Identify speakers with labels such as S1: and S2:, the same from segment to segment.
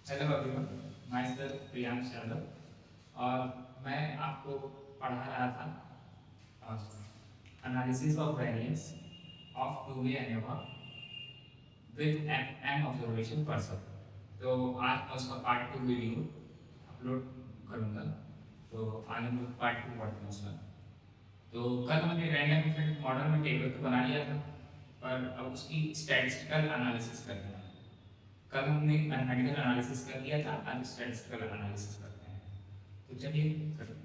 S1: Hello everyone, my self Priyansh Yadav और मैं आपको पढ़ा रहा था analysis of variance of two way ANOVA with n observation person. तो आज मैं उसका पार्ट टू वीडियो अपलोड करूँगा। तो आज हम लोग पार्ट टू पढ़ते हैं उसका। तो कल हमने रैंडम इफेक्ट मॉडल में टेबल तो बना लिया था, पर अब उसकी स्टैटिस्टिकल एनालिसिस करनी है। कल हमने मैथमेटिकल एनालिसिस कर लिया था, आज स्टैटिस्टिकल एनालिसिस करते हैं। तो चलिए करते हैं।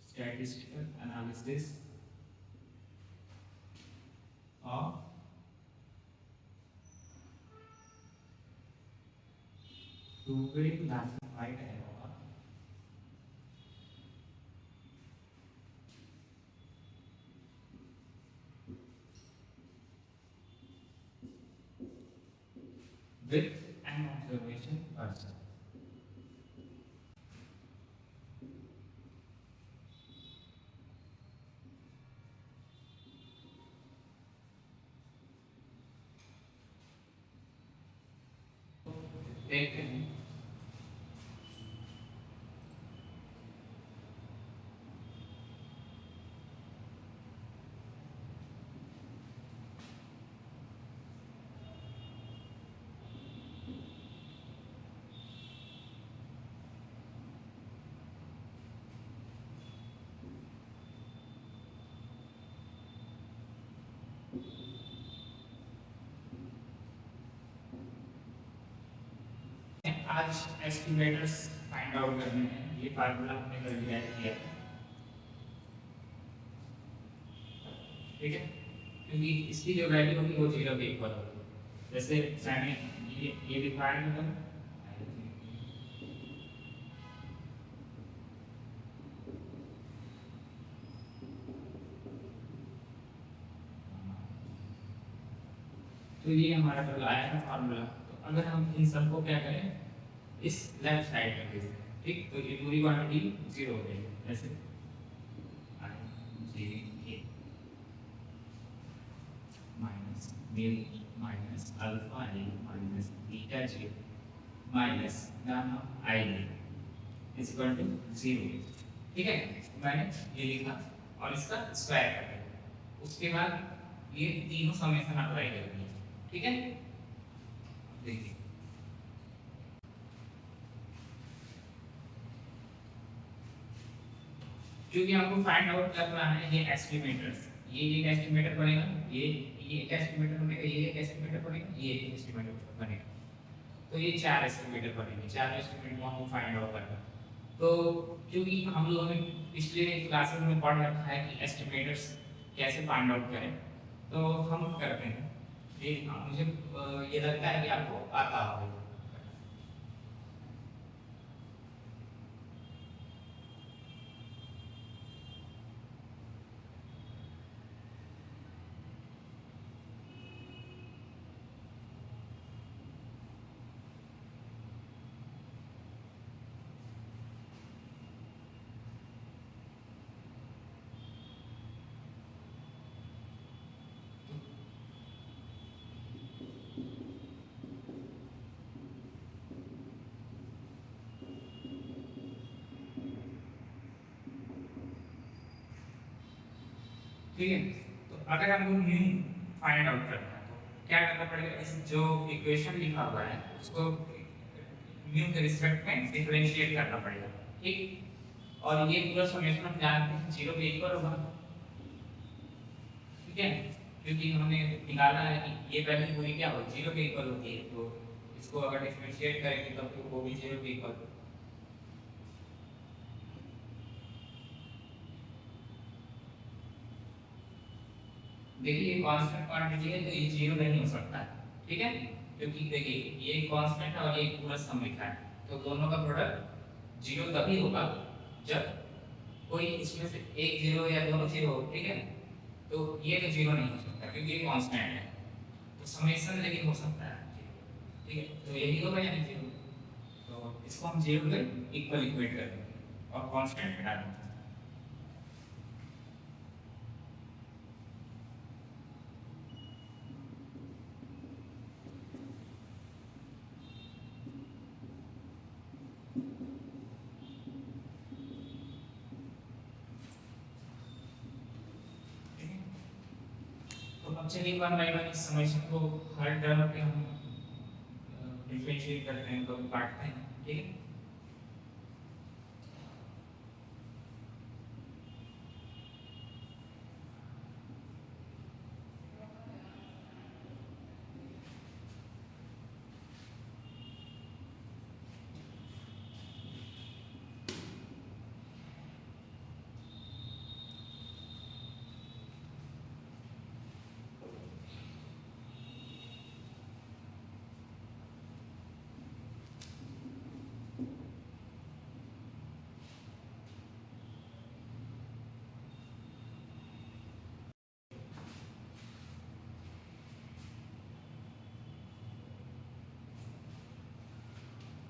S1: Statistical analysis of two-way classified ANOVA with an observation person. देखते हैं आज एस्टिमेटर्स फाइंड आउट करने हैं। ये फार्मूला हमने कर लिया है, ठीक है, क्योंकि इसकी जो वैल्यू होगी वो 0 के इक्वल होगी। जैसे मैंने ये दिखाया था, तो ये हमारा कल आया था फार्मूला। तो अगर हम इन सबको क्या करें, इस लेफ्ट साइड में भेज दें, ठीक, तो ये पूरी क्वांटिटी 0 हो जाएगी। जैसे G A minus mu minus alpha A minus beta J minus gamma I is equal to 0। ठीक है, मैंने ये लिखा और इसका स्क्वायर कर दिया। उसके बाद ये तीनों समेशन अप्लाई कर दिए। ठीक है, देखिए क्योंकि हमको फाइंड आउट करना है ये एस्टिमेटर्स। ये एक एस्टिमेटर बनेगा, ये एक एस्टिमेटर बनेगा, ये एक एस्टिमेटर बनेगा, ये एक एस्टिमेटर बनेगा। तो ये चार एस्टिमेटर बनेंगे, चार एस्टिमेटर को हमको फाइंड आउट करना। तो क्योंकि हम लोगों ने पिछले क्लासेस में पढ़ रखा है कि एस्टिमेटर्स कैसे फाइंड आउट करें, तो हम करते हैं। ये मुझे ये लगता है कि आपको आता होगा। ठीक है, तो अगर हमको म्यू फाइंड आउट करना है तो क्या करना पड़ेगा, इस जो इक्वेशन लिखा हुआ है उसको म्यू के रिस्पेक्ट में डिफरेंशिएट करना पड़ेगा। ठीक, और ये पूरा समेशन हम जानते हैं 0 के इक्वल होगा। ठीक है, क्योंकि हमने निकाला है कि ये वैल्यू पूरी क्या हो 0 के इक्वल होती है। तो इसको अगर डिफरेंशिएट करेंगे तब तो वो भी 0 के इक्वल होगा। देखिए ये कांस्टेंट क्वांटिटी है तो ये 0 नहीं हो सकता है। ठीक है, क्योंकि देखिए ये कांस्टेंट है और ये पूरा सम लिखा है, तो दोनों का प्रोडक्ट 0 तभी होगा जब कोई इसमें से एक 0 या दोनों 0 हो। ठीक है, तो ये तो 0 नहीं हो सकता क्योंकि ये कांस्टेंट है। तो समेशन लेकिन हो सकता है। ठीक है, तो यही होगा या नहीं 0। इसको हम जीरो पे इक्वल इक्वेट कर देंगे और कांस्टेंट हटा देंगे। तो अब चलिए वन बाय वन इस समेशन को हर टर्म पे हम डिफरेंशिएट करते हैं, तो काटते हैं। ठीक है,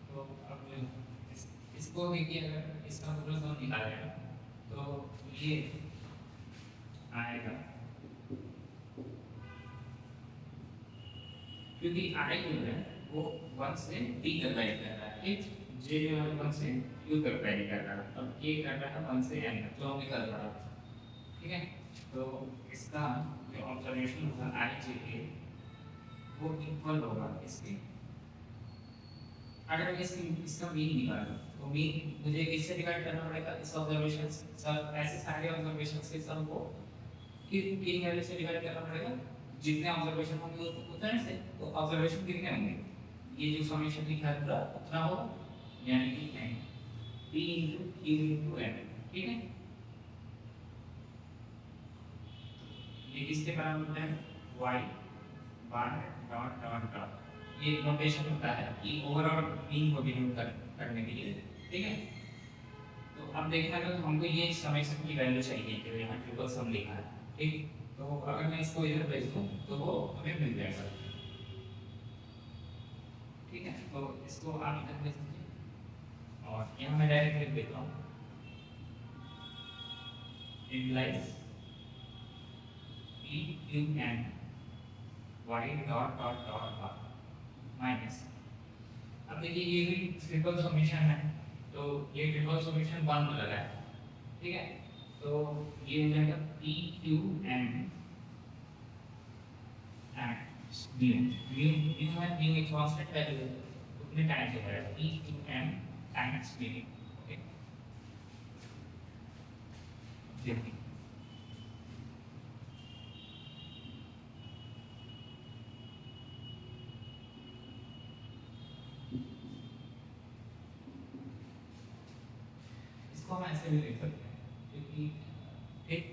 S1: तो अब इसको देखिए, अगर इसका पूरा सम निकालेगा तो ये आएगा, क्योंकि आई जो है वो 1 से डी तक वैरी कर रहा है। ठीक, जे जो है 1 से क्यू तक वैरी कर रहा है, अब ये कर रहा है 1 से एन तक, जो हम निकल रहा है। ठीक है, तो इसका जो ऑब्जर्वेशन होगा आई जे के वो इक्वल होगा इसके, अगर इसका मीन निकालना तो मीन मुझे किससे डिवाइड करना पड़ेगा, इस ऑब्जर्वेशंस सब ऐसे सारे ऑब्जर्वेशंस के सम को किन वैल्यू से डिवाइड करना पड़ेगा, जितने ऑब्जर्वेशन होंगे उतने से। तो ऑब्जर्वेशन कितने होंगे, ये जो समेशन लिखा है पूरा उतना होगा, यानी कि n p into q into n। ठीक है, ये किसके बराबर है, y बार डॉट डॉट डॉट, ये नोटेशन होता है कि ओवरऑल मीन को डिनोट करने के लिए। ठीक है, तो अब देखना है तो हमको ये समेशन की वैल्यू चाहिए जो यहाँ ट्रिपल सम लिखा है। ठीक, तो अगर मैं इसको इधर भेज दूँ तो वो हमें मिल जाएगा। ठीक है, तो इसको आप इधर भेज दीजिए और यहाँ मैं डायरेक्ट लिख देता हूँ, implies p q n y dot dot dot बार माइनस। अब देखिए ये भी ट्रिपल समेशन है, तो ये ट्रिपल समेशन 1 हो रहा है। ठीक है, तो ये हो जाएगा p q n mu mu mu है, म्यू एक कांस्टेंट वैल्यू है, उतने टाइम्स हो जाएगा p q n times mu. Okay, देखिए इसको हम ऐसे भी लिख सकते हैं, क्योंकि ठीक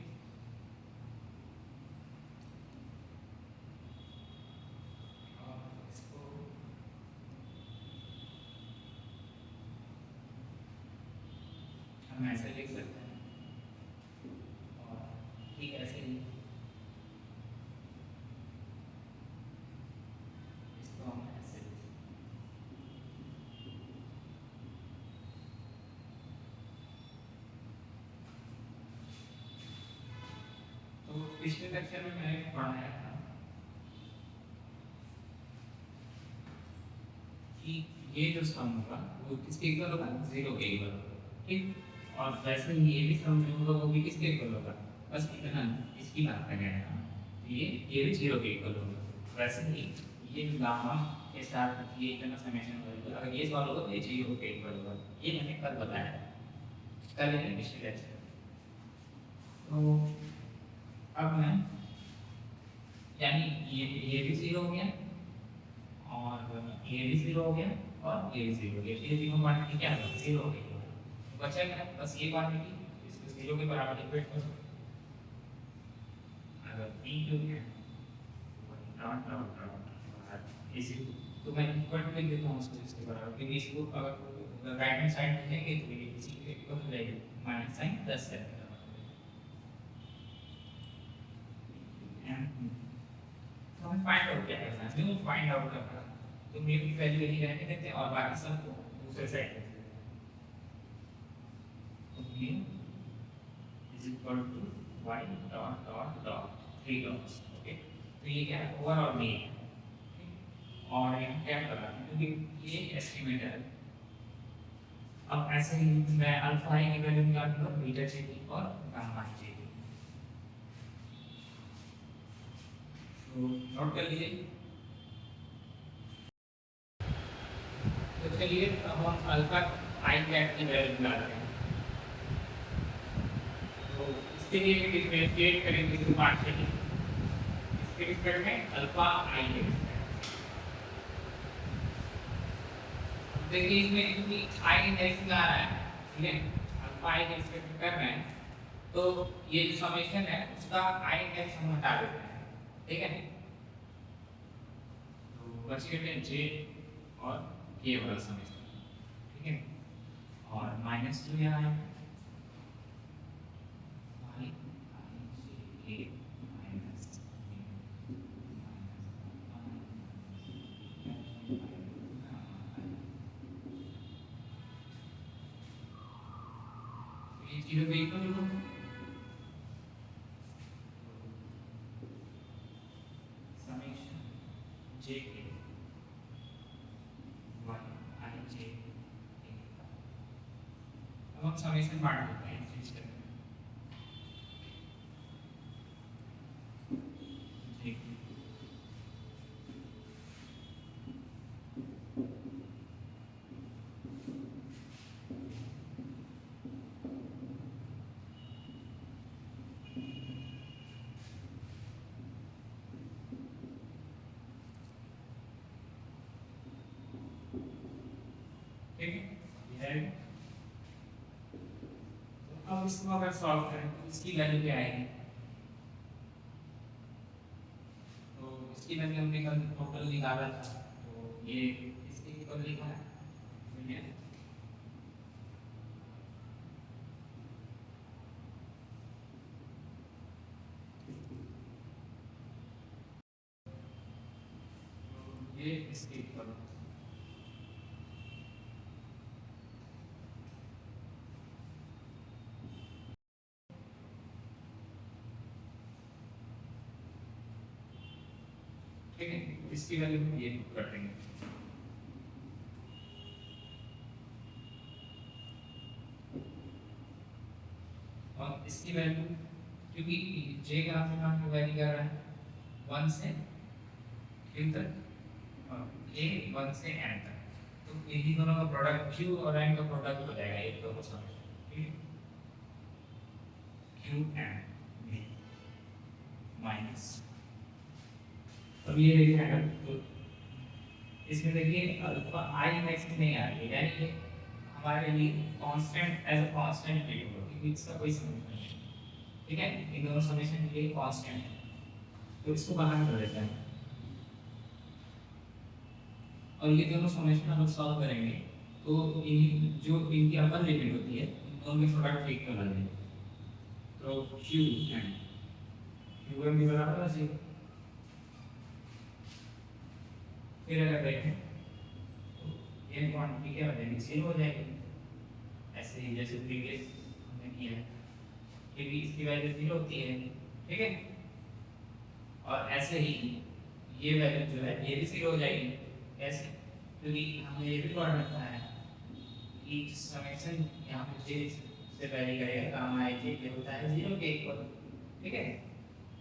S1: इसको हम ऐसे लिख सकते हैं और ठीक ऐसे ही इसको हम ऐसे लिख सकते हैं। तो पिछले लेक्चर में मैंने पढ़ाया था कि ये जो सम होगा वो किसके इक्वल होगा, 0 के इक्वल होगा। ठीक, और वैसे ही ये भी सम जो होगा वो भी किसके इक्वल होगा, बस इतना इसकी बात कर रहे हैं, ये भी 0 के इक्वल होगा। वैसे ही ये गामा के साथ ये इतना समेशन होगा, अगर ये सॉल्व होगा तो ये 0 के इक्वल होगा। ये मैंने कल बताया, कल है पिछले लेक्चर। तो अब मैं यानी ये भी 0 हो गया और ये भी 0 हो गया और ये भी 0 हो गया, ये तीनों क्वांटिटी क्या है, 0 हो गई। बचा क्या, बस ये क्वांटिटी, इसको 0 के बराबर इक्वेट करो। अगर p क्यों है डॉट डॉट डॉट इसी, तो मैं इक्वल टू लिख देता हूँ उसको इसके बराबर, क्योंकि इसको अगर राइट हैंड साइड लिखेंगे तो ये इसी के इक्वल हो जाएगा, माइनस साइन प्लस है। तो हम फाइंड आउट क्या करना है, म्यू फाइंड आउट करना है, तो म्यू की वैल्यू यही रहने देते हैं और बाकी सब को दूसरे साइड तो mu is equal to Y dot dot dot 3 dots. Okay, तो ये क्या है, ओवरऑल में है। और यहाँ क्या कर रहा है, क्योंकि ये एस्टिमेट है। अब ऐसे ही मैं अल्फा आई की वैल्यू निकालूंगा, बीटा चाहिए और गामा चाहिए। तो नोट कर लीजिए। तो चलिए अब हम अल्फा आई कैप की वैल्यू निकालते हैं। तो इसके लिए डिफरेंशिएट करेंगे तो पार्शियली इसके रिस्पेक्ट में अल्फा आई के रिस्पेक्ट। देखिए इसमें क्योंकि आई इंडेक्स आ रहा है, ठीक है, अल्फा आई के रिस्पेक्ट कर रहे हैं, तो ये जो समेशन है उसका आई इंडेक्स हम हटा देते हैं, ठीक है। तो बच गए जे और के वाला समेशन, ठीक है। और माइनस टू यहाँ है जीरो पे इक्वल लिखो। समेशन जे के वन आई जे, अब हम समेशन बांट देते हैं इस सिस्टम में। ठीक है। तो अब इसको अगर सॉल्व करें तो इसकी वैल्यू क्या आएगी, तो इसकी वैल्यू हमने कल टोटल निकाला था, तो ये इसके इक्वल लिखा है, तो ये इसके इक्वल। ठीक है, इसकी वैल्यू हम ये कर देंगे। और इसकी वैल्यू क्योंकि जे का आपने वैल्यू क्या रहा है 1 से q तक और a 1 से n तक, तो इन्हीं दोनों का प्रोडक्ट q और n का प्रोडक्ट हो जाएगा एक दो समेशन, ठीक है। q n माइनस, अब ये देखिए अगर तो इसमें देखिए अल्फा आई इंडेक्स नहीं आ रही है, यानी कि हमारे लिए constant as a constant treat होगा, क्योंकि इसका कोई समेशन नहीं है, ठीक है। इन दोनों समेशन के लिए कांस्टेंट है, तो इसको बाहर कर देते हैं। और ये दोनों समेशन हम सॉल्व करेंगे तो इन जो इनकी अपर लिमिट होती है इन दोनों के प्रोडक्ट ठीक कर लेंगे। तो q n q n बराबर है 0। फिर अगर देखें तो ये क्वांटिटी क्या हो जाएगी, 0 हो जाएगी, ऐसे ही जैसे प्रीवियस हमने किया है कि भी इसकी वैल्यू 0 होती है, ठीक है। और ऐसे ही ये वैल्यू जो है ये भी 0 हो जाएगी, कैसे, क्योंकि हमें ये भी पढ़ रखा है कि समेशन यहाँ पे जे से वैरी करेगा, गामा आई जे के होता है 0 के इक्वल, ठीक है।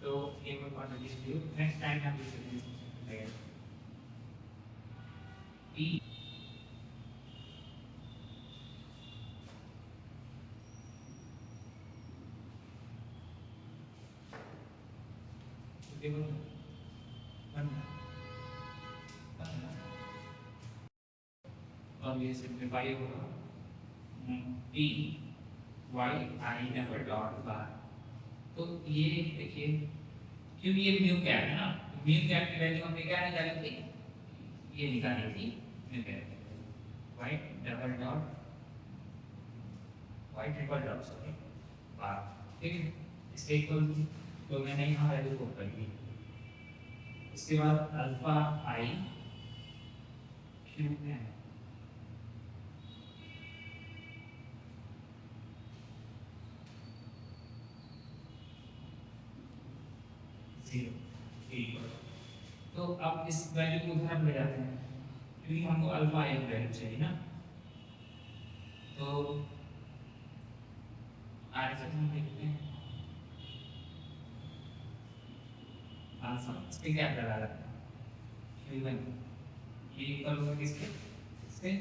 S1: तो ये कोई क्वांटिटी 0, नेक्स्ट टाइम हम इसे करेंगे p और ये सिंप्लीफाई होगा p y i double dot बार। तो ये देखिए क्योंकि ये म्यू कैप है ना, म्यू कैप की वैल्यू हमने क्या निकाली थी, ये निकाली थी mu cap y double dot y triple dot sorry bar, ठीक है। इसके इक्वल तो मैंने यहाँ वैल्यू को कर दी। इसके बाद alpha I Q N zero equal. तो अब इस वैल्यू को उधर हम ले जाते हैं क्योंकि हमको अल्फा एक वैल्यू चाहिए ना। तो आगे से हम देखते हैं अल्फा इस पे क्या लगा रहा है q1 ये इक्वल होगा किसके इससे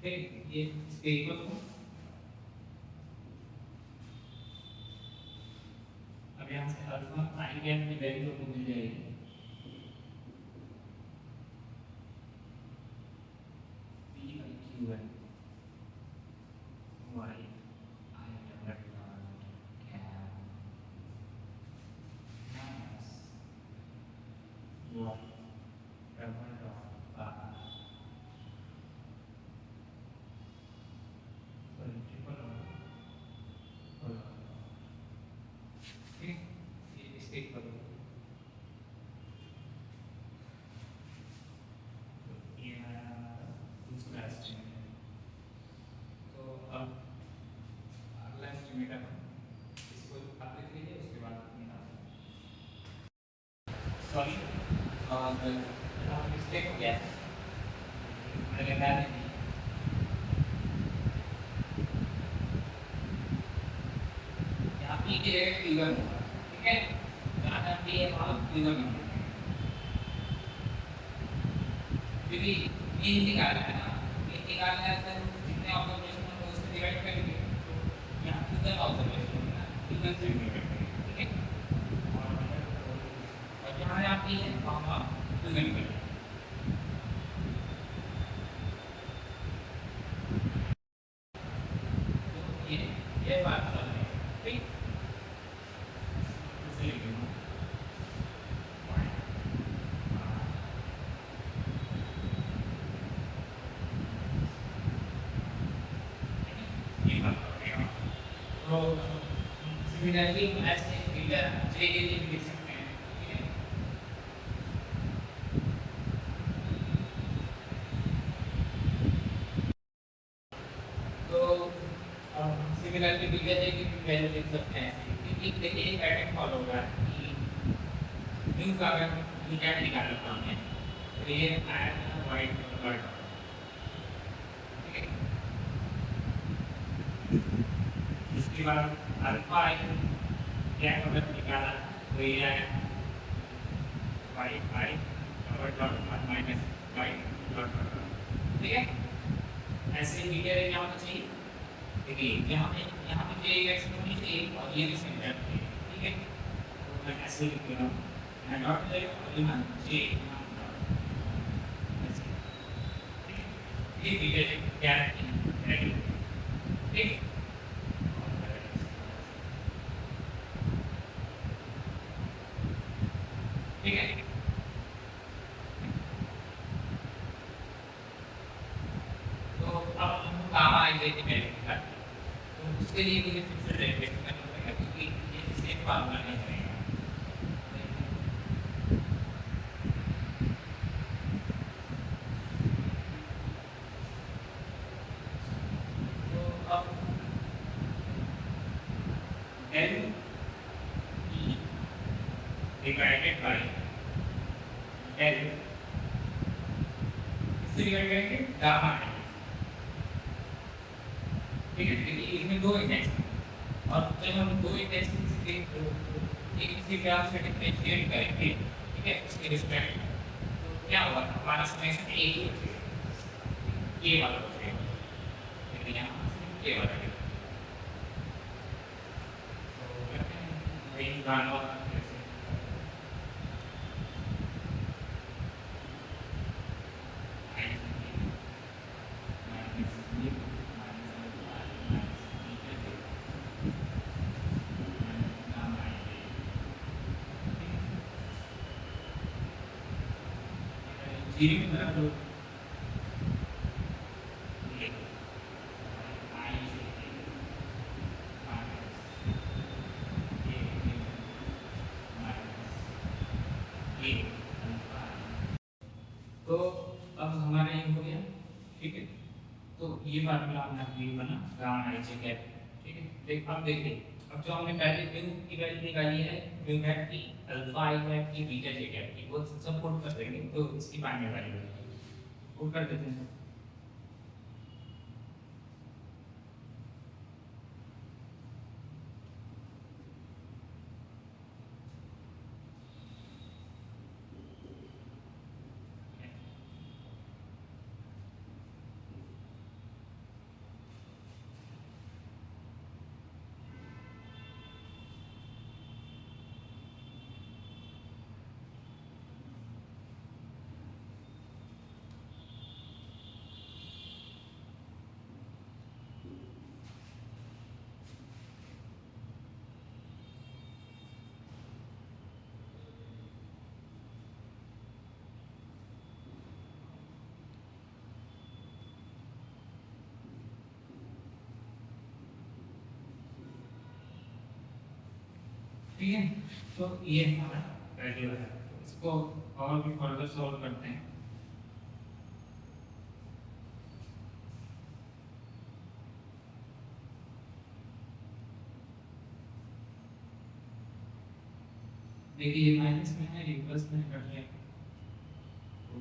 S1: ये इसके इक्वल हो। अब यहाँ से अल्फा आई की वैल्यू को मिल जाएगी p/q1 y I double dot cap minus y double dot बार ठीक ये इसके इक्वल हो। ये हमारा दूसरा एस्टिमेट है। तो अब अगला एस्टिमेट है इसको आप लिख लीजिए उसके बाद निकालें। सॉरी मिस्टेक हो गया मैंने लगा नहीं यहाँ पी की जगह q1 होगा ठीक है यहाँ पी है वहाँ q1 होगा क्योंकि ये निकालना है ना ये निकालना है तो जितने ऑब्जर्वेशन होंगे उससे डिवाइड करेंगे तो यहाँ कितने ऑब्जर्वेशन होंगे ना q1 से डिवाइड करेंगे ठीक है और जहाँ यहाँ पी है वहाँ q1 करेंगे। ये बात कर रहे हैं ठीक इसे लिख दूँ ये बात कर रहे हैं। तो सिमिलरली ऐसे फिगर j के लिए भी लिख सकते हैं ठीक है। तो सिमिलरली फिगर j की भी वैल्यू लिख सकते हैं क्योंकि देखिए एक पैटर्न फॉलो होगा कि न्यू का अगर निकाल निकालना हमने तो ये आयत वाइट कलर ठीक है। इसके बाद अल्फा आई क्या कलर निकाला तो ये आया white white dot dot minus white dot dot ठीक है। ऐसे ही मीडिया क्या होना चाहिए देखिए यहाँ पे j होनी चाहिए और ये भी सेम है ठीक है। तो मैं ऐसे लिख दे रहा हूँ मैं डॉट ले और यहाँ j ये मीडिया क्या है ठीक है। ठीक है तो अब हम गामा आई एस्टिमेट तो उसके लिए मुझे फिर से डेरिवेशन करना पड़ेगा क्योंकि ये स्टेप फार्मूला नहीं करेगा। तो अब del E divided by del इससे डिवाइड करेंगे गामा आई ठीक है। देखिए इसमें दो इंडेक्स और जब हम दो इंडेक्स एक किसी ग्राफ से डिफरेंशिएट करेंगे ठीक है उसके रिस्पेक्ट तो क्या होगा हमारा समेशन ए ही बचेगा ये वाला बचेगा लेकिन यहाँ ये वाला बचेगा। तो वही गाना जीरो में मेरा जो नहीं हो गया, ठीक है। तो ये फार्मूला हमारा क्लियर बना गामा आई जे कैप, ठीक है। देख अब देखिए, अब जो हमने पहले म्यू की वैल्यू निकाली है, म्यू कैप की, अल्फा आई कैप की, बीटा जे कैप की, वो सब पुट कर देंगे तो इसकी फाइनल वैल्यू पुट कर देते हैं। ठीक है, तो ये हमारा वैल्यू है, तो इसको और भी फर्दर सॉल्व करते हैं। देखिए ये माइनस में है, ये प्लस में कट गया, तो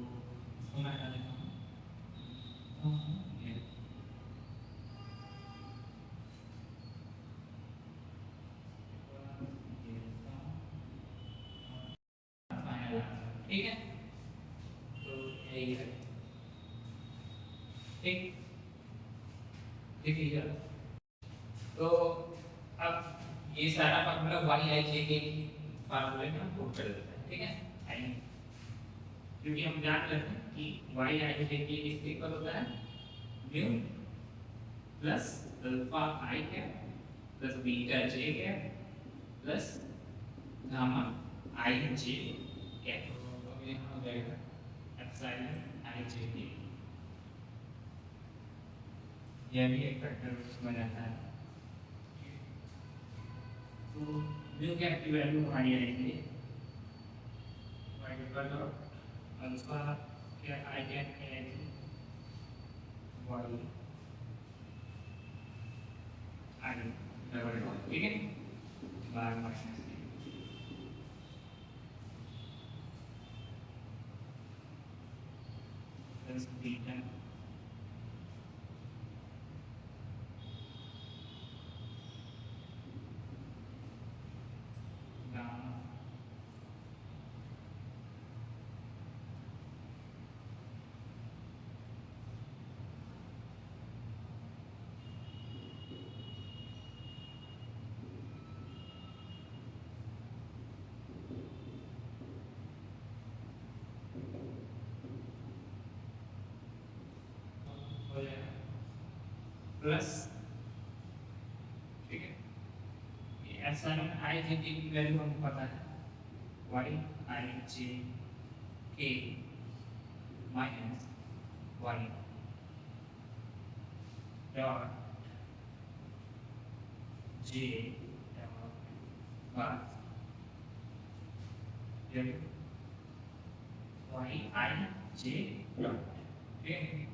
S1: इसको मैं हटा देता हूँ। ये ठीक है, तो यही है, ठीक। देखिए तो अब ये सारा फार्मूला वाई आई जे के फार्मूले में हम पुट कर देते हैं, ठीक है। आई, क्योंकि हम जान लेते हैं कि वाई आई जे के इक्वल होता है म्यू प्लस अल्फा आई कैप प्लस बीटा जे कैप प्लस गामा आई जे कैप, तो यहाँ हो जाएगा एप्सिलॉन आई जे के, यह भी एक फैक्टर बन जाता है। तो म्यू कैप की वैल्यू हमारी आएगी अल्फा क्या आई कैप में आएगी वाई आई डबल डॉट, ठीक है, बार माइनस प्लस बीटा गामा हो जाएगा प्लस, ठीक है। ये एप्सिलॉन आई जे की वैल्यू हमको पता है, Y I J K minus Y dot J dot bar Y I J dot, ठीक है।